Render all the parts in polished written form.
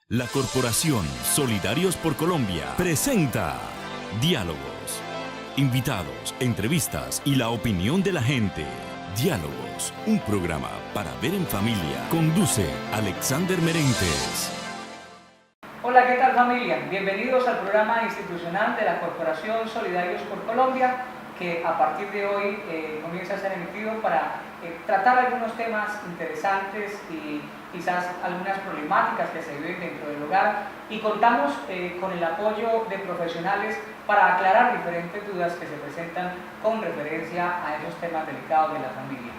La Corporación Solidarios por Colombia presenta Diálogos. Invitados, entrevistas y la opinión de la gente. Diálogos, un programa para ver en familia. Conduce Alexander Merentes. Hola, ¿qué tal familia? Bienvenidos al programa institucional de la Corporación Solidarios por Colombia, que a partir de hoy comienza a ser emitido para tratar algunos temas interesantes y quizás algunas problemáticas que se viven dentro del hogar, y contamos con el apoyo de profesionales para aclarar diferentes dudas que se presentan con referencia a esos temas delicados de la familia.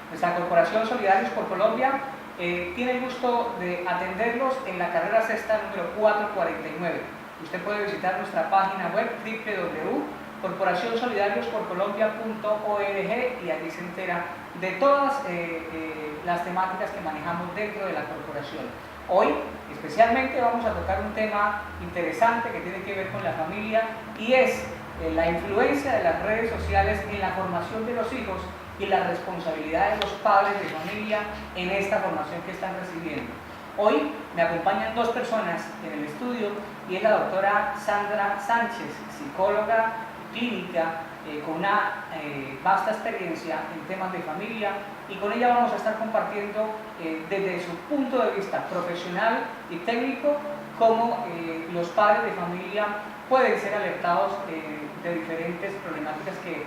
Nuestra Corporación Solidarios por Colombia tiene el gusto de atenderlos en la carrera sexta número 449. Usted puede visitar nuestra página web www.corporacionsolidariosporcolombia.org y allí se entera de todas las temáticas que manejamos dentro de la corporación. Hoy especialmente vamos a tocar un tema interesante que tiene que ver con la familia, y es la influencia de las redes sociales en la formación de los hijos y la responsabilidad de los padres de familia en esta formación que están recibiendo. Hoy me acompañan dos personas en el estudio, y es la doctora Sandra Sánchez, psicóloga clínica con una vasta experiencia en temas de familia, y con ella vamos a estar compartiendo desde su punto de vista profesional y técnico cómo los padres de familia pueden ser alertados de diferentes problemáticas que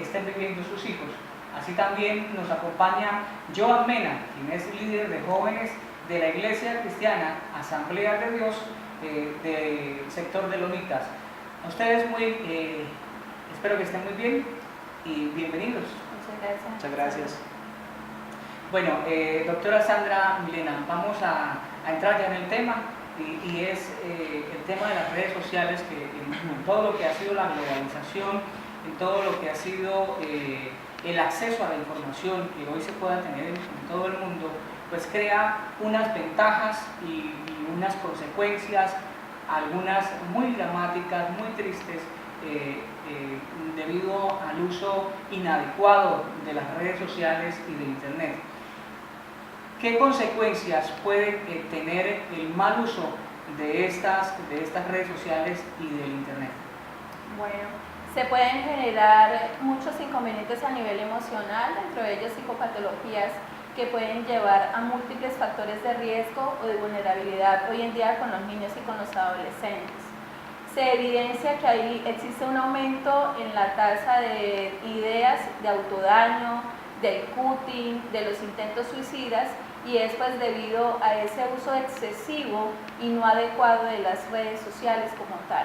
estén viviendo sus hijos. Así también nos acompaña Joan Mena, quien es líder de jóvenes de la Iglesia Cristiana Asamblea de Dios del sector de Lomitas. A ustedes espero que estén muy bien y bienvenidos. Muchas gracias. Muchas gracias. Bueno, doctora Sandra Milena, vamos a entrar ya en el tema, y es el tema de las redes sociales, que en todo lo que ha sido la globalización, en todo lo que ha sido el acceso a la información que hoy se pueda tener en todo el mundo, pues crea unas ventajas y unas consecuencias, algunas muy dramáticas, muy tristes, debido al uso inadecuado de las redes sociales y de Internet. ¿Qué consecuencias puede tener el mal uso de estas redes sociales y del Internet? Bueno, se pueden generar muchos inconvenientes a nivel emocional, dentro de ellos psicopatologías que pueden llevar a múltiples factores de riesgo o de vulnerabilidad hoy en día con los niños y con los adolescentes. Se evidencia que ahí existe un aumento en la tasa de ideas de autodaño, del cutting, de los intentos suicidas, y es pues debido a ese uso excesivo y no adecuado de las redes sociales como tal.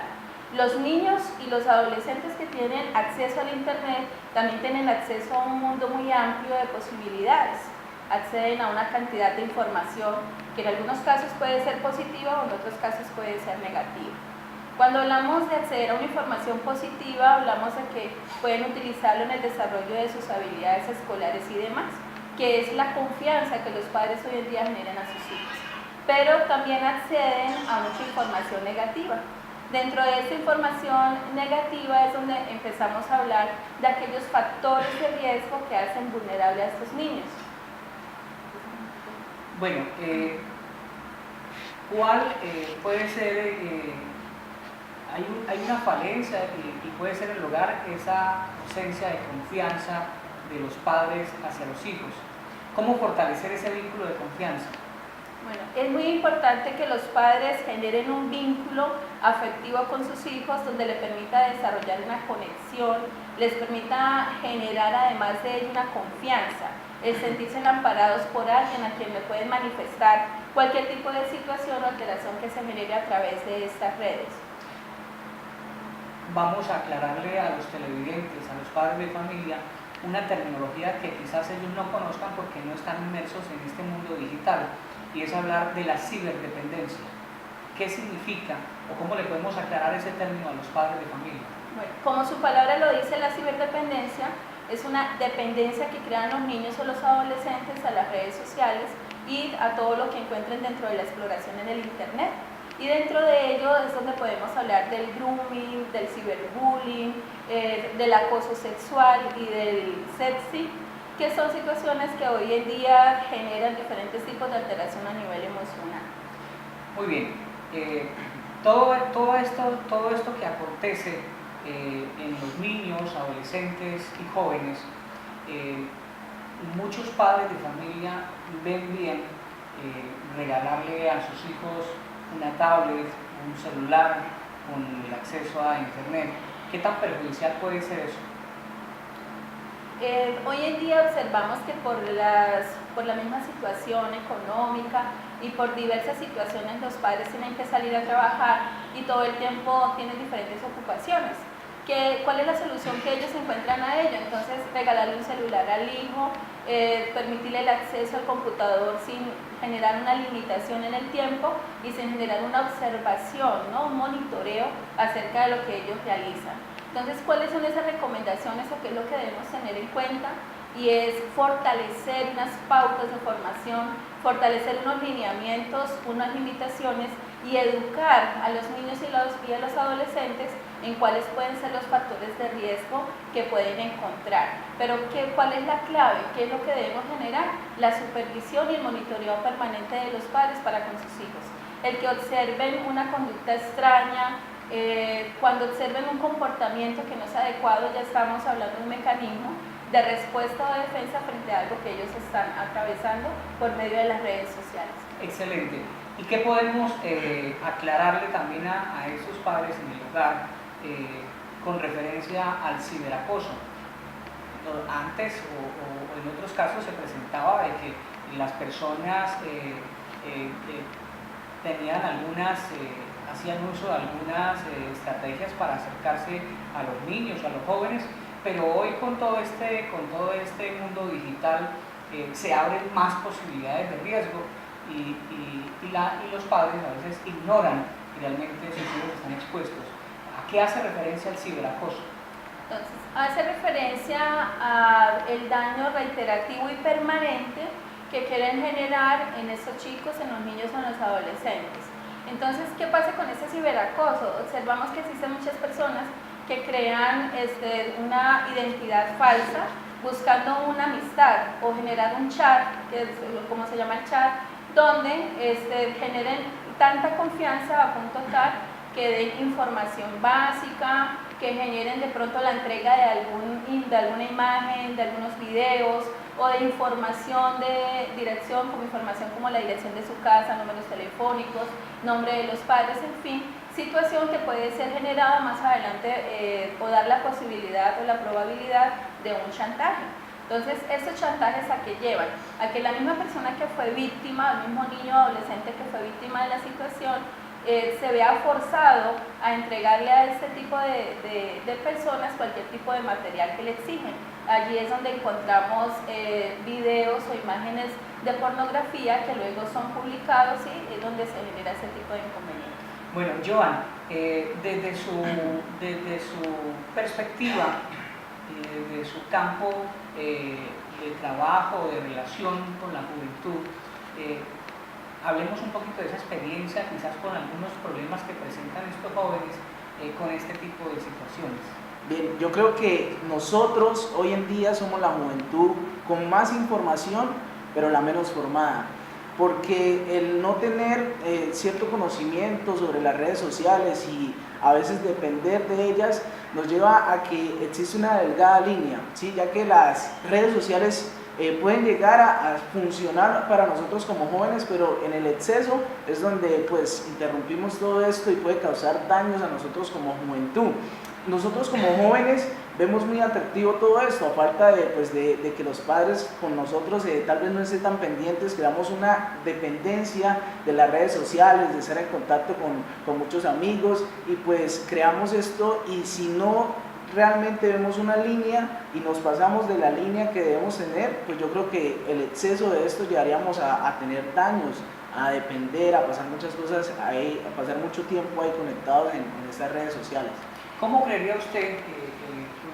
Los niños y los adolescentes que tienen acceso al Internet también tienen acceso a un mundo muy amplio de posibilidades. Acceden a una cantidad de información que en algunos casos puede ser positiva o en otros casos puede ser negativa. Cuando hablamos de acceder a una información positiva, hablamos de que pueden utilizarlo en el desarrollo de sus habilidades escolares y demás, que es la confianza que los padres hoy en día generan a sus hijos. Pero también acceden a mucha información negativa. Dentro de esta información negativa es donde empezamos a hablar de aquellos factores de riesgo que hacen vulnerable a estos niños. Bueno, ¿cuál puede ser, hay una falencia y puede ser el hogar, esa ausencia de confianza de los padres hacia los hijos? ¿Cómo fortalecer ese vínculo de confianza? Bueno, es muy importante que los padres generen un vínculo afectivo con sus hijos donde le permita desarrollar una conexión, les permita generar además de ello una confianza, el sentirse amparados por alguien a quien le pueden manifestar cualquier tipo de situación o alteración que se genere a través de estas redes. Vamos a aclararle a los televidentes, a los padres de familia, una terminología que quizás ellos no conozcan porque no están inmersos en este mundo digital, y es hablar de la ciberdependencia. ¿Qué significa o cómo le podemos aclarar ese término a los padres de familia? Bueno, como su palabra lo dice, la ciberdependencia es una dependencia que crean los niños o los adolescentes a las redes sociales y a todo lo que encuentren dentro de la exploración en el Internet. Y dentro de ello es donde podemos hablar del grooming, del ciberbullying, del acoso sexual y del sexting, que son situaciones que hoy en día generan diferentes tipos de alteración a nivel emocional. Muy bien. Todo esto que acontece en los niños, adolescentes y jóvenes, muchos padres de familia ven bien regalarle a sus hijos una tablet, un celular con el acceso a internet. ¿Qué tan perjudicial puede ser eso? Hoy en día observamos que por la misma situación económica y por diversas situaciones los padres tienen que salir a trabajar y todo el tiempo tienen diferentes ocupaciones. ¿Cuál es la solución que ellos encuentran a ello? Entonces, regalarle un celular al hijo, permitirle el acceso al computador sin generar una limitación en el tiempo y sin generar una observación, ¿no? Un monitoreo acerca de lo que ellos realizan. Entonces, ¿cuáles son esas recomendaciones o qué es lo que debemos tener en cuenta? Y es fortalecer unas pautas de formación, fortalecer unos lineamientos, unas limitaciones y educar a los niños y a los adolescentes en cuáles pueden ser los factores de riesgo que pueden encontrar. Pero ¿cuál es la clave? ¿Qué es lo que debemos generar? La supervisión y el monitoreo permanente de los padres para con sus hijos. El que observen una conducta extraña, cuando observen un comportamiento que no es adecuado, ya estamos hablando de un mecanismo de respuesta o defensa frente a algo que ellos están atravesando por medio de las redes sociales. Excelente. ¿Y qué podemos aclararle también a esos padres en el hogar con referencia al ciberacoso? Antes o en otros casos se presentaba de que las personas tenían hacían uso de algunas estrategias para acercarse a los niños, a los jóvenes, pero hoy con todo este mundo digital se abren más posibilidades de riesgo y los padres a veces ignoran que realmente sus hijos están expuestos. ¿A qué hace referencia el ciberacoso? Entonces, hace referencia al daño reiterativo y permanente que quieren generar en estos chicos, en los niños o en los adolescentes. Entonces, ¿qué pasa con este ciberacoso? Observamos que existen muchas personas que crean una identidad falsa buscando una amistad o generar un chat, que es como se llama el chat, donde generen tanta confianza a punto tal que den información básica, que generen de pronto la entrega de alguna imagen, de algunos videos o de información de dirección, como información como la dirección de su casa, números telefónicos, nombre de los padres, en fin, situación que puede ser generada más adelante o dar la posibilidad o la probabilidad de un chantaje. Entonces, estos chantajes ¿a qué llevan? A que la misma persona que fue víctima, el mismo niño o adolescente que fue víctima de la situación, se vea forzado a entregarle a este tipo de personas cualquier tipo de material que le exigen. Allí es donde encontramos videos o imágenes de pornografía que luego son publicados y es donde se genera ese tipo de inconvenientes. Bueno, Joan, desde su perspectiva, desde su campo de trabajo, de relación con la juventud, hablemos un poquito de esa experiencia, quizás con algunos problemas que presentan estos jóvenes con este tipo de situaciones. Bien, yo creo que nosotros hoy en día somos la juventud con más información, pero la menos formada, porque el no tener cierto conocimiento sobre las redes sociales y a veces depender de ellas nos lleva a que existe una delgada línea, ¿sí? Ya que las redes sociales pueden llegar a funcionar para nosotros como jóvenes, pero en el exceso es donde pues interrumpimos todo esto y puede causar daños a nosotros como juventud. Nosotros como jóvenes vemos muy atractivo todo esto, a falta de que los padres con nosotros tal vez no estén tan pendientes, creamos una dependencia de las redes sociales, de estar en contacto con muchos amigos y pues creamos esto, y si no realmente vemos una línea y nos pasamos de la línea que debemos tener, pues yo creo que el exceso de esto llegaríamos a tener daños, a depender, a pasar muchas cosas ahí, a pasar mucho tiempo ahí conectados en estas redes sociales. ¿Cómo creería usted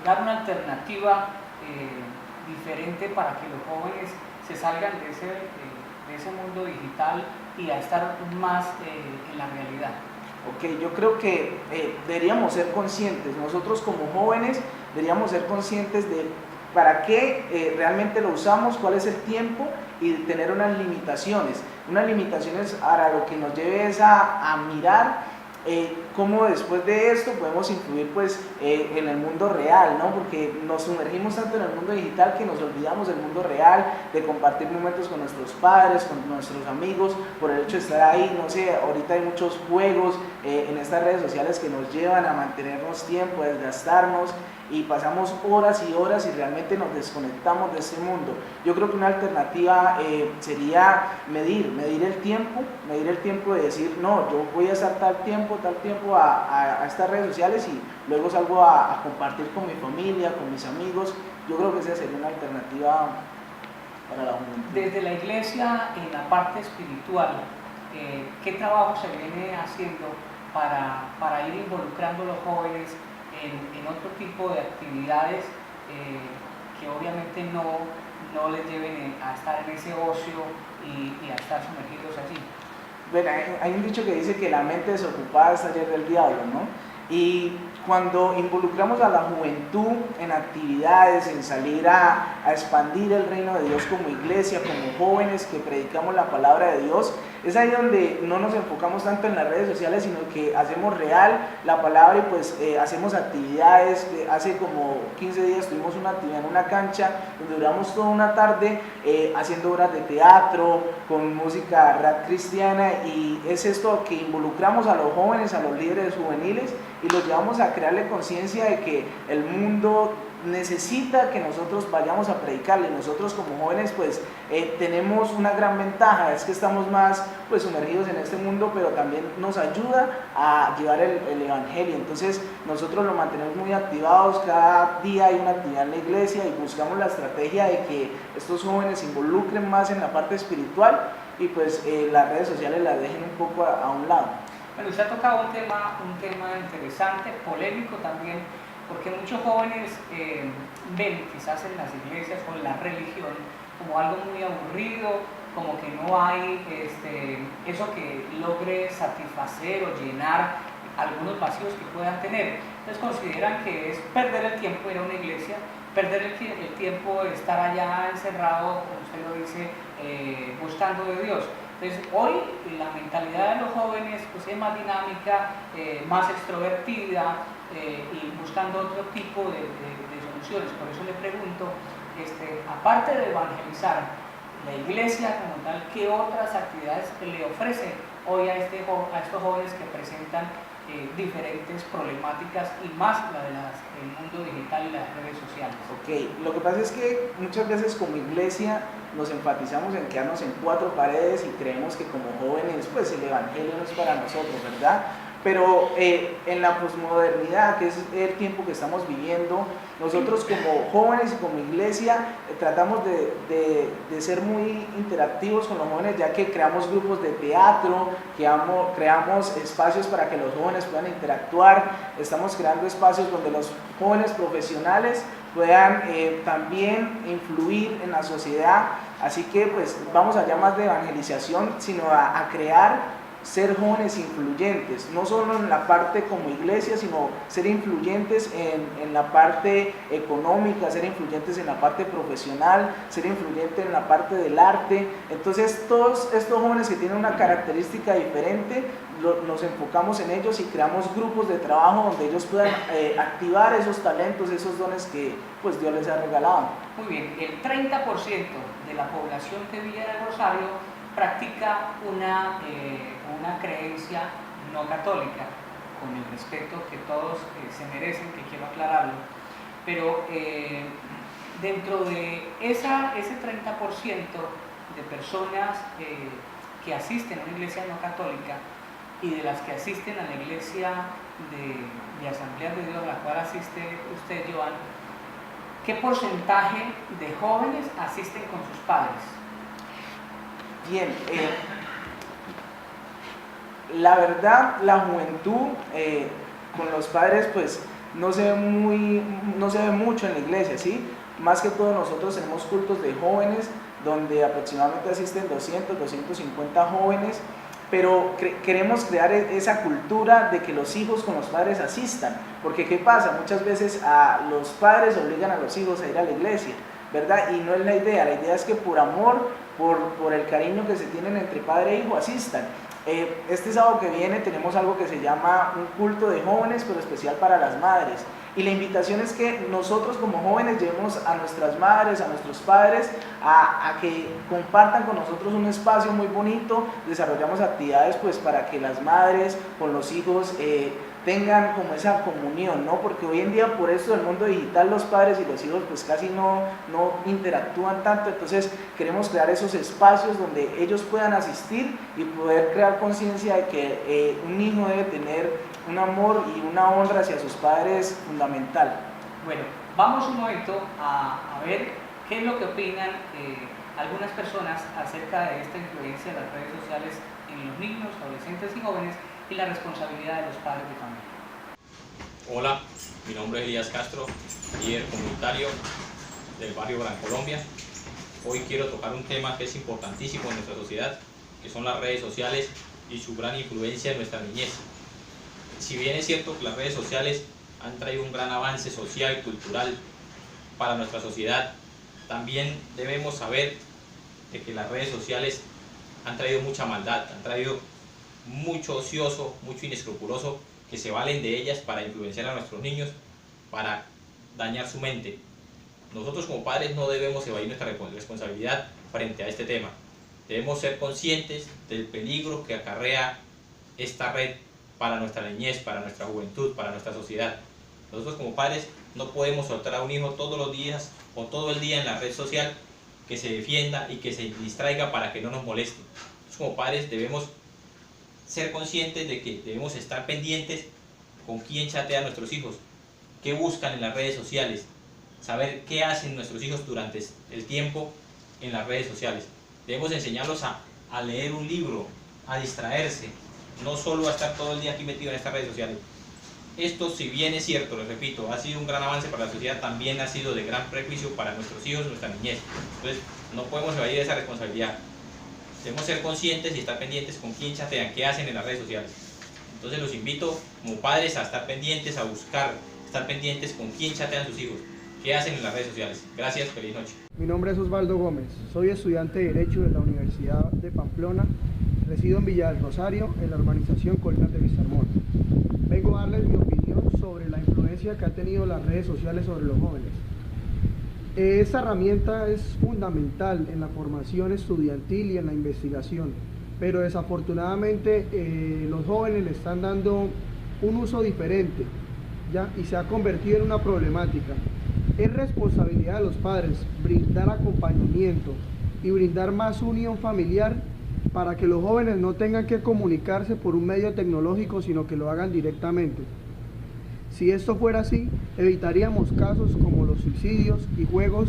dar una alternativa diferente para que los jóvenes se salgan de ese mundo digital y a estar más en la realidad? Ok, yo creo que deberíamos ser conscientes, nosotros como jóvenes deberíamos ser conscientes de para qué realmente lo usamos, cuál es el tiempo y tener unas limitaciones. unas limitaciones para lo que nos lleve es a mirar cómo después de esto podemos influir pues en el mundo real, ¿no? Porque nos sumergimos tanto en el mundo digital que nos olvidamos del mundo real, de compartir momentos con nuestros padres, con nuestros amigos, por el hecho de estar ahí. No sé, ahorita hay muchos juegos en estas redes sociales que nos llevan a mantenernos tiempo, a desgastarnos, y pasamos horas y horas y realmente nos desconectamos de este mundo. Yo creo que una alternativa sería medir el tiempo de decir, no, yo voy a estar tal tiempo a estas redes sociales y luego salgo a compartir con mi familia, con mis amigos. Yo creo que esa sería una alternativa para la juventud. Desde la iglesia, en la parte espiritual, ¿qué trabajo se viene haciendo para ir involucrando a los jóvenes en otro tipo de actividades que obviamente no les lleven a estar en ese ocio y a estar sumergidos allí? Bueno, hay un dicho que dice que la mente desocupada es taller del diablo, ¿no? Y cuando involucramos a la juventud en actividades, en salir a expandir el reino de Dios como iglesia, como jóvenes que predicamos la palabra de Dios, es ahí donde no nos enfocamos tanto en las redes sociales, sino que hacemos real la palabra y pues hacemos actividades. Hace como 15 días tuvimos una actividad en una cancha donde duramos toda una tarde haciendo obras de teatro con música rap cristiana, y es esto que involucramos a los jóvenes, a los líderes juveniles, y los llevamos a crearle conciencia de que el mundo necesita que nosotros vayamos a predicarle. Nosotros como jóvenes pues tenemos una gran ventaja, es que estamos más pues sumergidos en este mundo, pero también nos ayuda a llevar el evangelio. Entonces nosotros lo mantenemos muy activados, cada día hay una actividad en la iglesia y buscamos la estrategia de que estos jóvenes se involucren más en la parte espiritual y pues las redes sociales las dejen un poco a un lado. Bueno, usted ha tocado un tema interesante, polémico también, porque muchos jóvenes ven quizás en las iglesias o en la religión como algo muy aburrido, como que no hay eso que logre satisfacer o llenar algunos vacíos que puedan tener. Entonces consideran que es perder el tiempo ir a una iglesia, perder el tiempo de estar allá encerrado, como usted lo dice, buscando de Dios. Entonces hoy la mentalidad de los jóvenes pues, es más dinámica, más extrovertida, y buscando otro tipo de soluciones. Por eso le pregunto, aparte de evangelizar, la iglesia como tal, ¿qué otras actividades le ofrece hoy a estos jóvenes que presentan diferentes problemáticas, y más la del mundo digital y las redes sociales? Ok, lo que pasa es que muchas veces como iglesia nos enfatizamos en quedarnos en cuatro paredes y creemos que como jóvenes pues el evangelio no es para nosotros, ¿verdad? Pero en la posmodernidad, que es el tiempo que estamos viviendo, nosotros como jóvenes y como iglesia tratamos de ser muy interactivos con los jóvenes, ya que creamos grupos de teatro, creamos espacios para que los jóvenes puedan interactuar, estamos creando espacios donde los jóvenes profesionales puedan también influir en la sociedad. Así que pues vamos allá más de evangelización, sino a crear, ser jóvenes influyentes, no solo en la parte como iglesia, sino ser influyentes en la parte económica, ser influyentes en la parte profesional, ser influyentes en la parte del arte. Entonces todos estos jóvenes que tienen una característica diferente, nos enfocamos en ellos y creamos grupos de trabajo donde ellos puedan activar esos talentos, esos dones que pues Dios les ha regalado. Muy bien, el 30% de la población de Villa del Rosario practica una creencia no católica, con el respeto que todos se merecen, que quiero aclararlo, pero dentro de ese 30% de personas que asisten a una iglesia no católica y de las que asisten a la iglesia de Asamblea de Dios, a la cual asiste usted, Joan, ¿qué porcentaje de jóvenes asisten con sus padres? Bien, la verdad, la juventud con los padres pues no se ve mucho en la iglesia, ¿sí? Más que todo nosotros tenemos cultos de jóvenes donde aproximadamente asisten 200, 250 jóvenes, pero queremos crear esa cultura de que los hijos con los padres asistan, porque ¿qué pasa? Muchas veces los padres obligan a los hijos a ir a la iglesia, ¿verdad? Y no es la idea es que por amor, por el cariño que se tienen entre padre e hijo, asistan. Este sábado que viene tenemos algo que se llama un culto de jóvenes, pero especial para las madres. Y la invitación es que nosotros como jóvenes llevemos a nuestras madres, a nuestros padres, a que compartan con nosotros un espacio muy bonito. Desarrollamos actividades pues para que las madres con los hijos tengan como esa comunión, ¿no? Porque hoy en día por esto del mundo digital los padres y los hijos pues casi no interactúan tanto, entonces queremos crear esos espacios donde ellos puedan asistir y poder crear conciencia de que un hijo debe tener un amor y una honra hacia sus padres fundamental. Bueno, vamos un momento a ver qué es lo que opinan algunas personas acerca de esta influencia de las redes sociales en los niños, adolescentes y jóvenes y la responsabilidad de los padres de familia. Hola, mi nombre es Elías Castro, líder comunitario del barrio Gran Colombia. Hoy quiero tocar un tema que es importantísimo en nuestra sociedad, que son las redes sociales y su gran influencia en nuestra niñez. Si bien es cierto que las redes sociales han traído un gran avance social y cultural para nuestra sociedad, también debemos saber de que las redes sociales han traído mucha maldad, han traído mucho ocioso, mucho inescrupuloso que se valen de ellas para influenciar a nuestros niños, para dañar su mente. Nosotros como padres no debemos evadir nuestra responsabilidad frente a este tema. Debemos ser conscientes del peligro que acarrea esta red para nuestra niñez, para nuestra juventud, para nuestra sociedad. Nosotros como padres no podemos soltar a un hijo todos los días o todo el día en la red social que se defienda y que se distraiga para que no nos moleste. Nosotros como padres debemos ser conscientes de que debemos estar pendientes con quién chatean nuestros hijos, qué buscan en las redes sociales, saber qué hacen nuestros hijos durante el tiempo en las redes sociales. Debemos enseñarlos a leer un libro, a distraerse, no solo a estar todo el día aquí metido en estas redes sociales. Esto, si bien es cierto, les repito, ha sido un gran avance para la sociedad, también ha sido de gran prejuicio para nuestros hijos, nuestra niñez. Entonces, no podemos evadir esa responsabilidad. Debemos ser conscientes y estar pendientes con quién chatean, qué hacen en las redes sociales. Entonces los invito como padres a estar pendientes, a buscar, estar pendientes con quién chatean sus hijos, qué hacen en las redes sociales. Gracias, feliz noche. Mi nombre es Osvaldo Gómez, soy estudiante de Derecho de la Universidad de Pamplona, resido en Villa del Rosario, en la urbanización Colinas de Vistarmón. Vengo a darles mi opinión sobre la influencia que han tenido las redes sociales sobre los jóvenes. Esta herramienta es fundamental en la formación estudiantil y en la investigación, pero desafortunadamente los jóvenes le están dando un uso diferente, ¿ya? Y se ha convertido en una problemática. Es responsabilidad de los padres brindar acompañamiento y brindar más unión familiar para que los jóvenes no tengan que comunicarse por un medio tecnológico, sino que lo hagan directamente. Si esto fuera así, evitaríamos casos como los suicidios y juegos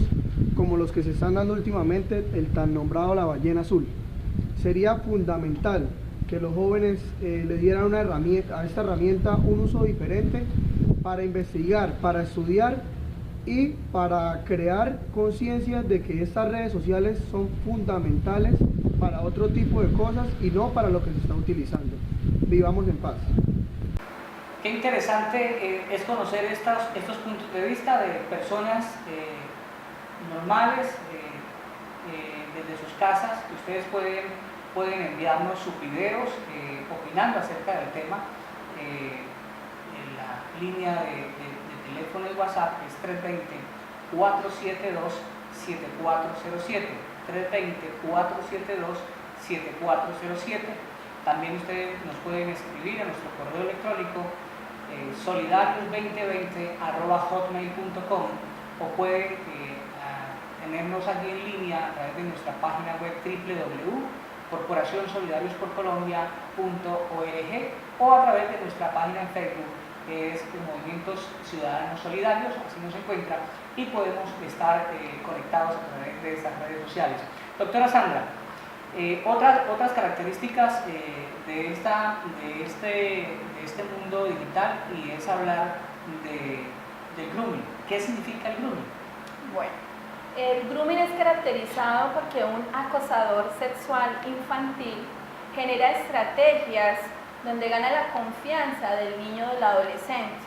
como los que se están dando últimamente, el tan nombrado La Ballena Azul. Sería fundamental que los jóvenes le dieran a esta herramienta un uso diferente para investigar, para estudiar y para crear conciencia de que estas redes sociales son fundamentales para otro tipo de cosas y no para lo que se está utilizando. Vivamos en paz. Qué interesante es conocer estos puntos de vista de personas normales desde sus casas, que ustedes pueden enviarnos sus videos opinando acerca del tema. La línea de teléfono de WhatsApp es 320-472-7407, 320-472-7407. También ustedes nos pueden escribir a nuestro correo electrónico solidarios2020@hotmail.com o pueden tenernos allí en línea a través de nuestra página web www.corporacionsolidariosporcolombia.org o a través de nuestra página en Facebook, que es Movimientos Ciudadanos Solidarios, así nos encuentra, y podemos estar conectados a través de estas redes sociales. Doctora Sandra, otras características de este mundo digital, y es hablar del grooming. ¿Qué significa el grooming? Bueno, el grooming es caracterizado porque un acosador sexual infantil genera estrategias donde gana la confianza del niño o del adolescente,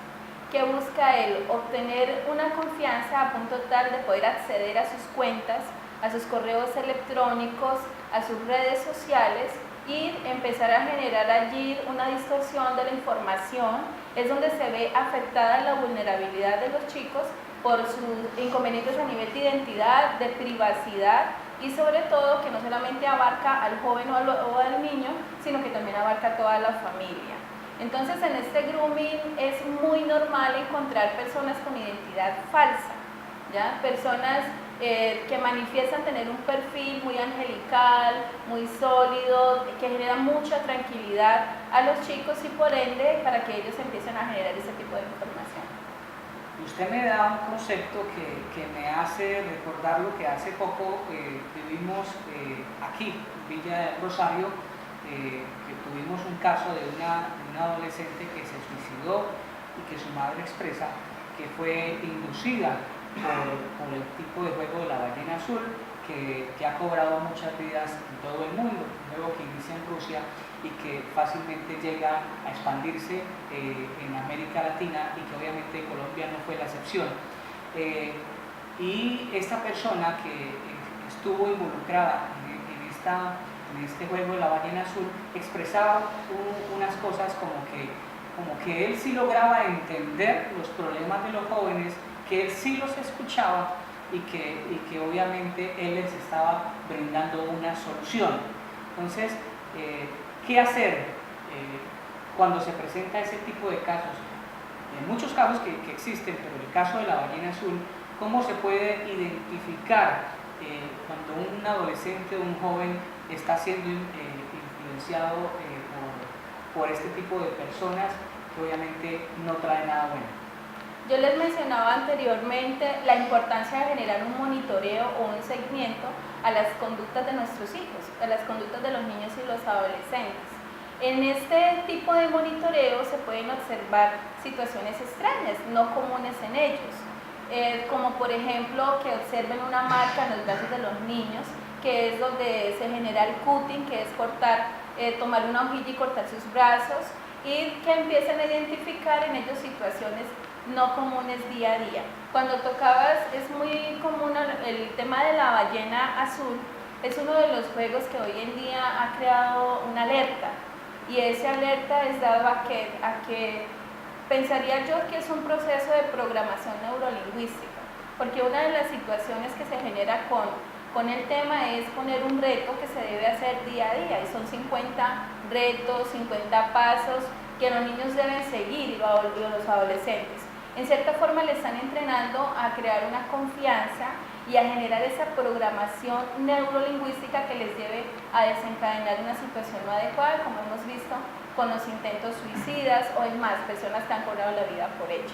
que busca él obtener una confianza a punto tal de poder acceder a sus cuentas, a sus correos electrónicos, a sus redes sociales y empezar a generar allí una distorsión de la información. Es donde se ve afectada la vulnerabilidad de los chicos por sus inconvenientes a nivel de identidad, de privacidad y sobre todo que no solamente abarca al joven o al niño, sino que también abarca a toda la familia. Entonces en este grooming es muy normal encontrar personas con identidad falsa, ¿ya? Personas que manifiestan tener un perfil muy angelical, muy sólido, que genera mucha tranquilidad a los chicos y por ende para que ellos empiecen a generar ese tipo de información. Usted me da un concepto que me hace recordar lo que hace poco vivimos aquí, en Villa del Rosario, que tuvimos un caso de una adolescente que se suicidó y que su madre expresa que fue inducida por el tipo de juego de la ballena azul que ha cobrado muchas vidas en todo el mundo, un juego que inicia en Rusia y que fácilmente llega a expandirse en América Latina y que obviamente Colombia no fue la excepción. Y esta persona que estuvo involucrada en este juego de la ballena azul expresaba unas cosas como que él sí lograba entender los problemas de los jóvenes, que él sí los escuchaba y que obviamente él les estaba brindando una solución. Entonces, ¿qué hacer cuando se presenta ese tipo de casos? En muchos casos que existen, pero el caso de la ballena azul, ¿cómo se puede identificar cuando un adolescente o un joven está siendo influenciado por este tipo de personas que obviamente no trae nada bueno? Yo les mencionaba anteriormente la importancia de generar un monitoreo o un seguimiento a las conductas de nuestros hijos, a las conductas de los niños y los adolescentes. En este tipo de monitoreo se pueden observar situaciones extrañas, no comunes en ellos, como por ejemplo que observen una marca en los brazos de los niños, que es donde se genera el cutting, que es cortar, tomar una hojilla y cortar sus brazos, y que empiecen a identificar en ellos situaciones no comunes día a día. Cuando tocabas, es muy común el tema de la ballena azul, es uno de los juegos que hoy en día ha creado una alerta, y esa alerta es dado a que pensaría yo que es un proceso de programación neurolingüística, porque una de las situaciones que se genera con el tema es poner un reto que se debe hacer día a día, y son 50 retos, 50 pasos que los niños deben seguir y los adolescentes. En cierta forma le están entrenando a crear una confianza y a generar esa programación neurolingüística que les lleve a desencadenar una situación no adecuada, como hemos visto con los intentos suicidas o es más, personas que han cobrado la vida por ello.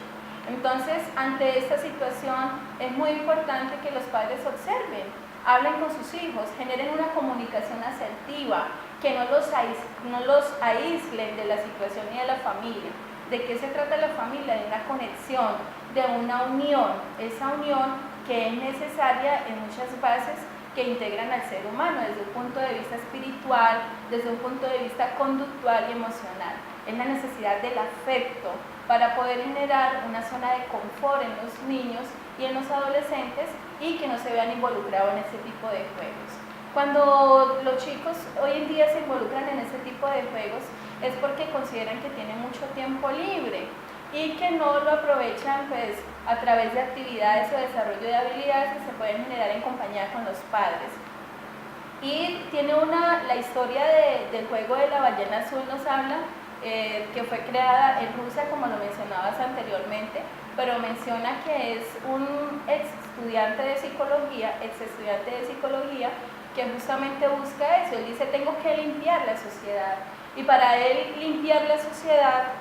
Entonces, ante esta situación es muy importante que los padres observen, hablen con sus hijos, generen una comunicación asertiva, que no los aíslen de la situación y de la familia. ¿De qué se trata la familia? De una conexión, de una unión, esa unión que es necesaria en muchas bases que integran al ser humano desde un punto de vista espiritual, desde un punto de vista conductual y emocional. Es la necesidad del afecto para poder generar una zona de confort en los niños y en los adolescentes y que no se vean involucrados en este tipo de juegos. Cuando los chicos hoy en día se involucran en este tipo de juegos es porque consideran que tienen mucho tiempo libre y que no lo aprovechan pues, a través de actividades o desarrollo de habilidades que se pueden generar en compañía con los padres. Y tiene la historia del juego de la ballena azul nos habla que fue creada en Rusia, como lo mencionabas anteriormente, pero menciona que es un ex estudiante de psicología que justamente busca eso. Él dice, tengo que limpiar la sociedad. Y para él limpiar la sociedad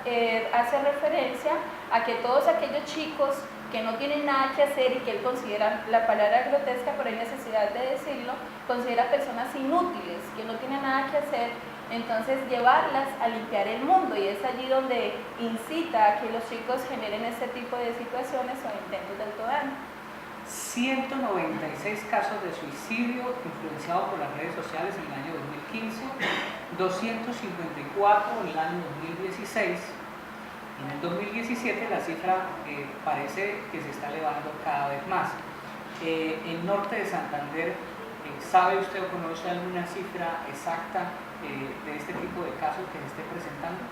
hace referencia a que todos aquellos chicos que no tienen nada que hacer y que él considera, la palabra grotesca, pero hay necesidad de decirlo, considera personas inútiles, que no tienen nada que hacer, entonces llevarlas a limpiar el mundo, y es allí donde incita a que los chicos generen este tipo de situaciones o intentos de autodaño. 196 casos de suicidio influenciados por las redes sociales en el año 2015, 254 en el año 2016, En el 2017 la cifra parece que se está elevando cada vez más. El norte de Santander, ¿sabe usted o conoce alguna cifra exacta de este tipo de casos que se esté presentando?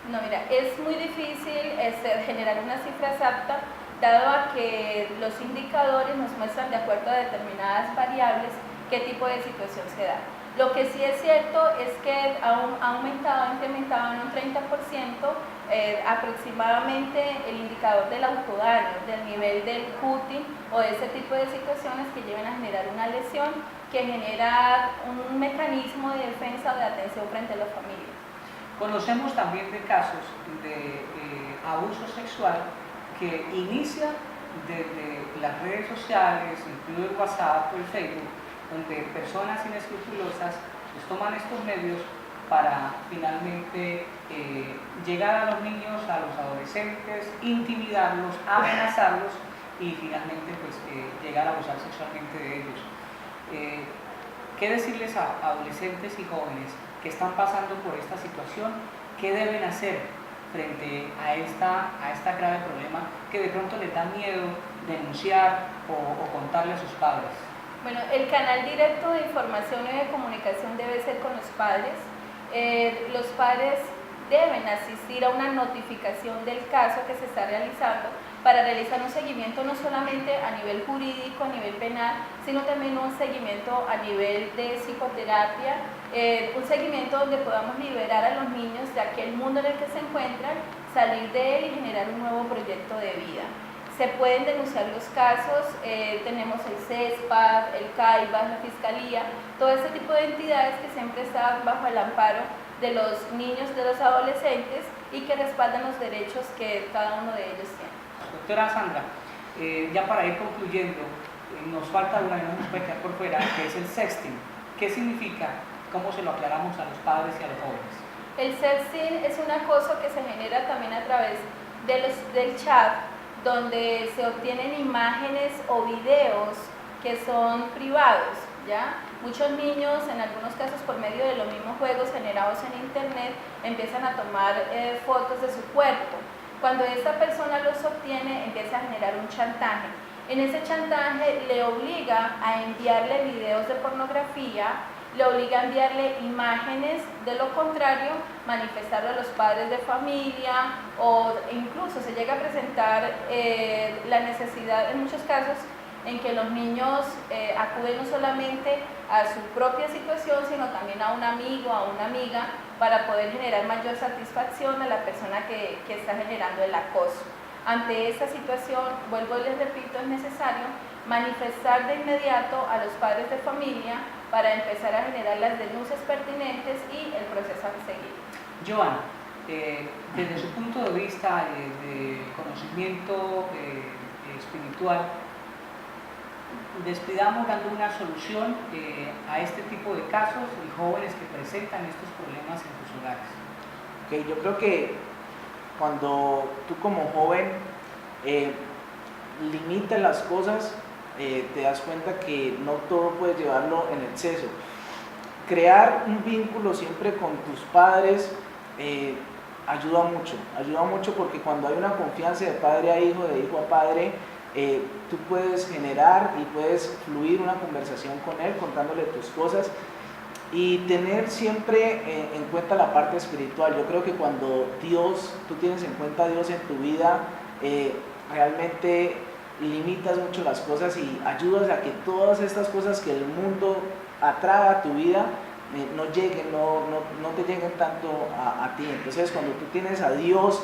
No, mira, es muy difícil generar una cifra exacta, dado a que los indicadores nos muestran de acuerdo a determinadas variables qué tipo de situación se da. Lo que sí es cierto es que ha incrementado en un 30% aproximadamente el indicador del autodaño, del nivel del cutting o de ese tipo de situaciones que lleven a generar una lesión que genera un mecanismo de defensa o de atención frente a la familia. Conocemos también de casos de abuso sexual que inicia desde las redes sociales, incluido el WhatsApp o el Facebook, donde personas inescrupulosas pues, toman estos medios para finalmente llegar a los niños, a los adolescentes, intimidarlos, amenazarlos y finalmente pues, llegar a abusar sexualmente de ellos. ¿Qué decirles a adolescentes y jóvenes que están pasando por esta situación? ¿Qué deben hacer frente a esta grave problema que de pronto les da miedo denunciar o contarle a sus padres? Bueno, el canal directo de información y de comunicación debe ser con los padres. Los padres deben asistir a una notificación del caso que se está realizando para realizar un seguimiento no solamente a nivel jurídico, a nivel penal, sino también un seguimiento a nivel de psicoterapia, un seguimiento donde podamos liberar a los niños de aquel mundo en el que se encuentran, salir de él y generar un nuevo proyecto de vida. Se pueden denunciar los casos, tenemos el CESPAD, el CAIBAS, la Fiscalía, todo ese tipo de entidades que siempre están bajo el amparo de los niños, de los adolescentes y que respaldan los derechos que cada uno de ellos tiene. Doctora Sandra, ya para ir concluyendo, nos falta una que no nos puede quedar por fuera, que es el sexting. ¿Qué significa? ¿Cómo se lo aclaramos a los padres y a los jóvenes? El sexting es un acoso que se genera también a través del chat, donde se obtienen imágenes o videos que son privados, ¿ya? Muchos niños, en algunos casos por medio de los mismos juegos generados en internet, empiezan a tomar fotos de su cuerpo. Cuando esta persona los obtiene, empieza a generar un chantaje. En ese chantaje le obliga a enviarle videos de pornografía, le obliga a enviarle imágenes, de lo contrario, manifestarlo a los padres de familia o incluso se llega a presentar la necesidad en muchos casos en que los niños acuden no solamente a su propia situación, sino también a un amigo, a una amiga, para poder generar mayor satisfacción a la persona que está generando el acoso. Ante esta situación, vuelvo y les repito, es necesario manifestar de inmediato a los padres de familia para empezar a generar las denuncias pertinentes y el proceso a seguir. Joana, desde su punto de vista de conocimiento espiritual, despidamos dando una solución a este tipo de casos y jóvenes que presentan estos problemas en sus hogares. Okay, yo creo que cuando tú como joven limitas las cosas, te das cuenta que no todo puedes llevarlo en exceso. Crear un vínculo siempre con tus padres ayuda mucho porque cuando hay una confianza de padre a hijo, de hijo a padre, tú puedes generar y puedes fluir una conversación con él contándole tus cosas y tener siempre en cuenta la parte espiritual. Yo creo que cuando tú tienes en cuenta a Dios en tu vida, realmente limitas mucho las cosas y ayudas a que todas estas cosas que el mundo atrae a tu vida no lleguen, no te lleguen tanto a ti. Entonces cuando tú tienes a Dios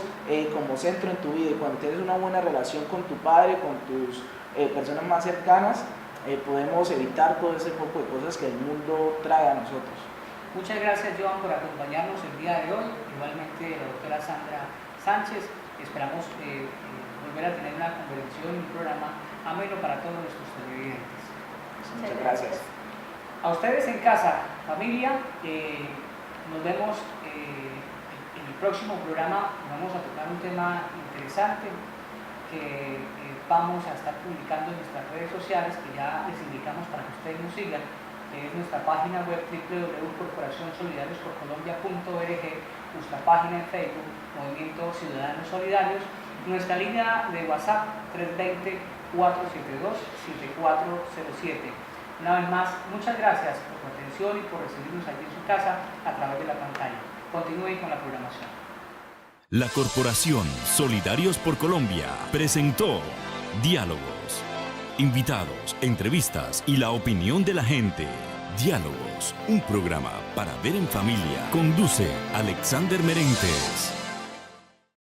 como centro en tu vida y cuando tienes una buena relación con tu padre, con tus personas más cercanas, podemos evitar todo ese poco de cosas que el mundo trae a nosotros. Muchas gracias, Joan, por acompañarnos el día de hoy. Igualmente, la doctora Sandra Sánchez. Esperamos volver a tener una conversación y un programa ameno para todos nuestros televidentes. Muchas gracias. A ustedes en casa, familia, nos vemos en el próximo programa. Vamos a tocar un tema interesante que vamos a estar publicando en nuestras redes sociales, que ya les indicamos para que ustedes nos sigan. que es nuestra página web www.corporacionsolidarios.colombia.org, nuestra página en Facebook, Movimiento Ciudadanos Solidarios, nuestra línea de WhatsApp 320-472-7407. Una vez más, muchas gracias por su atención y por recibirnos aquí en su casa a través de la pantalla. Continúen con la programación. La Corporación Solidarios por Colombia presentó Diálogos. Invitados, entrevistas y la opinión de la gente. Diálogos, un programa para ver en familia. Conduce Alexander Merentes.